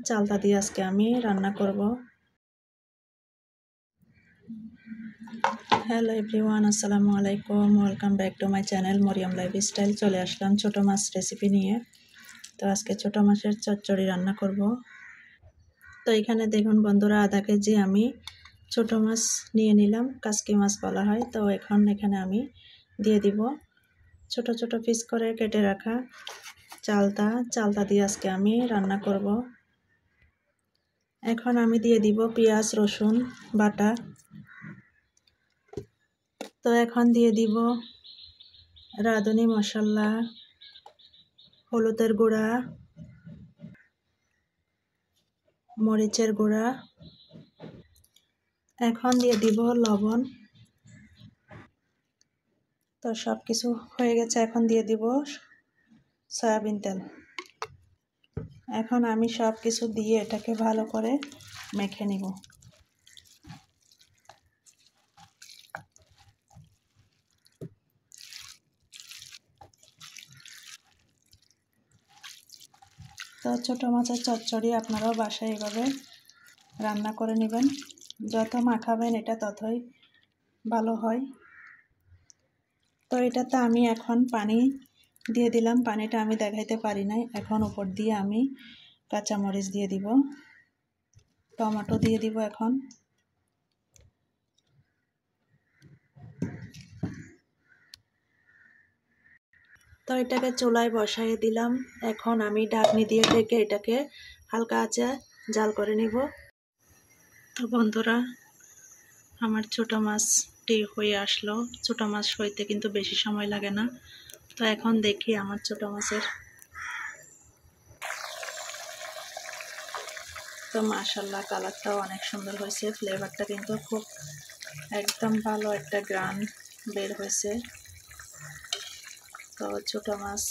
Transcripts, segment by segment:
চালতা দিয়ে আজকে আমি রান্না করব। হ্যালো এভরিওয়ান, আসসালামু আলাইকুম, welcome back to my channel Mariam lifestyle. চলে আসলাম ছোটো মাছ রেসিপি নিয়ে। তো আজকে ছোটো মাছের চচ্চড়ি রান্না করব। তো এখানে দেখুন বন্ধুরা, আধা কেজি আমি ছোটো মাছ নিয়ে নিলাম, কাসকি মাছ বলা হয়। তো এখন এখানে আমি দিয়ে দিব ছোট ছোট পিস করে কেটে রাখা চালতা দিয়ে আজকে আমি রান্না করব। এখন আমি দিয়ে দিব পেঁয়াজ রসুন বাটা। তো এখন দিয়ে দিব রাঁধুনি মশলা, হলুদের গুঁড়া, মরিচের গুঁড়া, এখন দিয়ে দিব লবণ। তো সব কিছু হয়ে গেছে, এখন দিয়ে দিব সয়াবিন তেল। এখন আমি সব কিছু দিয়ে এটাকে ভালো করে মেখে নিব। তো ছোটো মাছের চচ্চড়ি আপনারাও বাসায় এইভাবে রান্না করে নেবেন। যত মাখাবেন এটা ততই ভালো হয়। তো এটাতে আমি এখন পানি দিয়ে দিলাম, পানিটা আমি দেখাইতে পারি নাই। এখন উপর দিয়ে আমি কাঁচামরিচ দিয়ে দিব, টমেটো দিয়ে দিব। এখন তো এটাকে চুলায় বসাই দিলাম। এখন আমি ঢাকনি দিয়ে ঢেকে এটাকে হালকা আঁচে জাল করে নিব। তো বন্ধুরা, আমার ছোটো মাছটি হয়ে আসলো। ছোটো মাছ হইতে কিন্তু বেশি সময় লাগে না। তো এখন দেখি আমার ছোটো মাছের, তো মাশাআল্লাহ কালারটাও অনেক সুন্দর হয়েছে, ফ্লেভারটা কিন্তু খুব একদম ভালো একটা গ্রান বের হয়েছে। তো ছোটো মাছ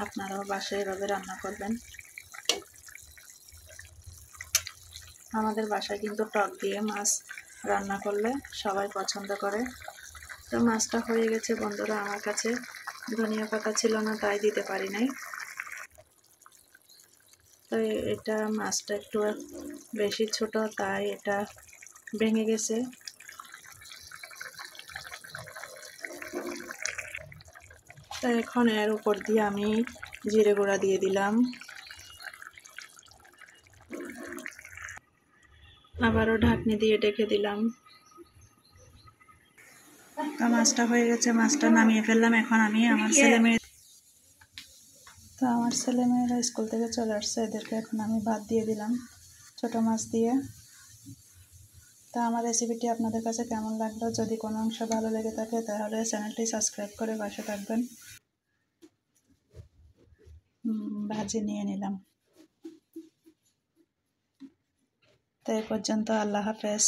আপনারাও বাসায় এভাবে রান্না করবেন। আমাদের বাসায় কিন্তু টক দিয়ে মাছ রান্না করলে সবাই পছন্দ করে। তো মাছটা হয়ে গেছে বন্ধুরা, আমার কাছে ধনিয়া পাতা ছিল না তাই দিতে পারি নাই। তো এটা মাছটা একটু বেশি ছোট তাই এটা ভেঙে গেছে। তো এখন এর উপর দিয়ে আমি জিরে গুঁড়া দিয়ে দিলাম, আবারও ঢাকনি দিয়ে ঢেকে দিলাম। তো মাছটা হয়ে গেছে, মাছটা নামিয়ে ফেললাম। এখন আমি আমার ছেলেমেয়েরা স্কুল থেকে চলে আসছে, এদেরকে এখন আমি ভাত দিয়ে দিলাম ছোটো মাছ দিয়ে। তো আমার রেসিপিটি আপনাদের কাছে কেমন লাগলো? যদি কোনো অংশ ভালো লেগে থাকে তাহলে চ্যানেলটি সাবস্ক্রাইব করে পাশে থাকবেন। ভাজি নিয়ে নিলাম। তো এই পর্যন্ত, আল্লাহ হাফেজ।